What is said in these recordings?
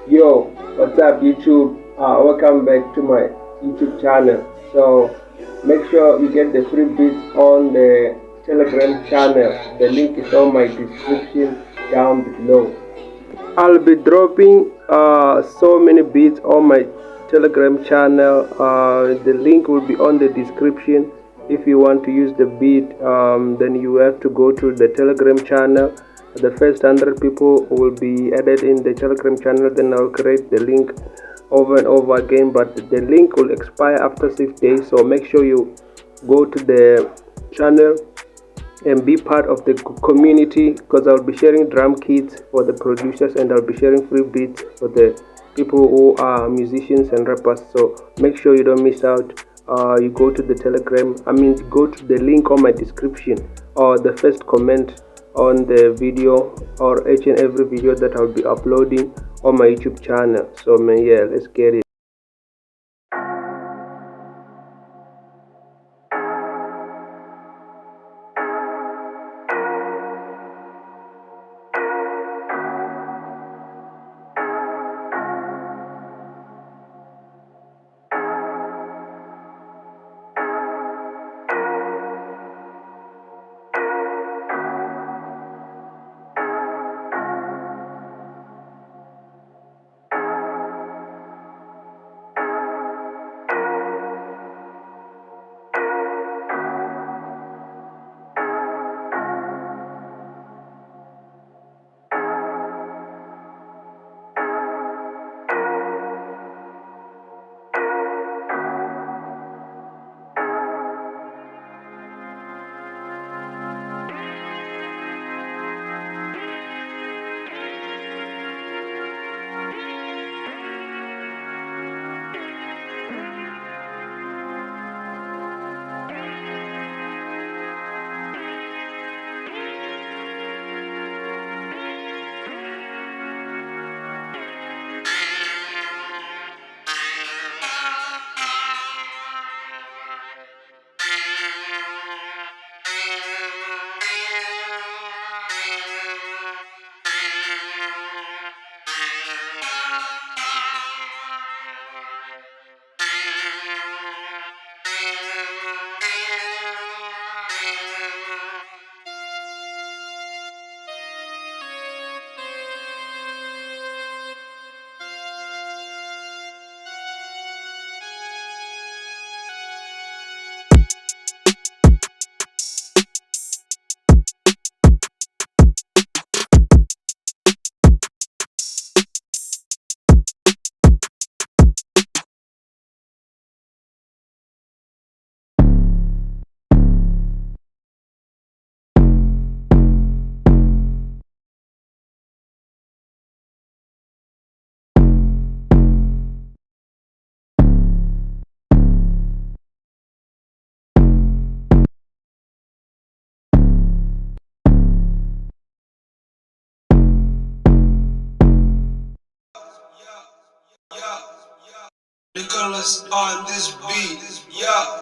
Yo, what's up YouTube? Welcome back to my YouTube channel. So make sure you get the free beats on the Telegram channel. The link is on my description down below. I'll be dropping so many beats on my Telegram channel. The link will be on the description. If you want to use the beat, then you have to go to the Telegram channel. The first 100 people will be added in the Telegram channel. Then I'll create the link over and over again, but the link will expire after 6 days. So make sure you go to the channel and be part of the community, because I'll be sharing drum kits for the producers and I'll be sharing free beats for the people who are musicians and rappers. So make sure you don't miss out. You go to the Telegram, go to the link on my description or the first comment on the video or each and every video that I'll be uploading on my YouTube channel. So man, yeah, let's get it. Nicolas on this beat, yeah.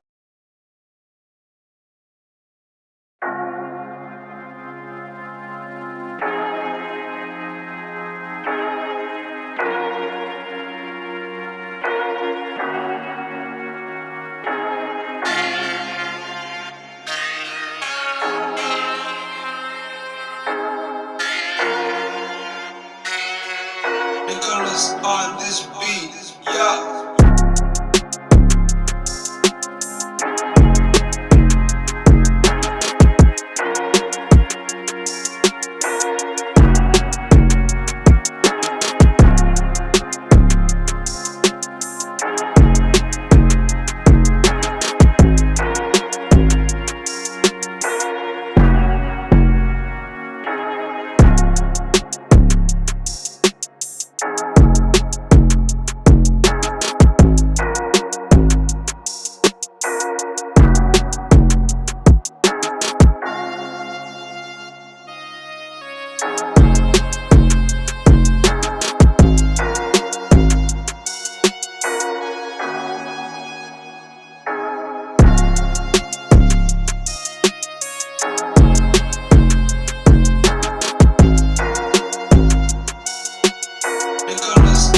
Nicolas on this beat, yeah.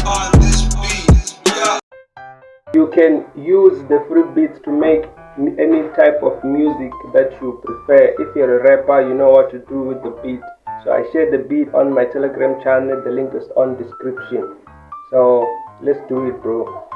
on this beat. Yeah. You can use the free beats to make any type of music that you prefer. If you're a rapper, you know what to do with the beat. So I shared the beat on my Telegram channel. The link is on description. So let's do it, bro.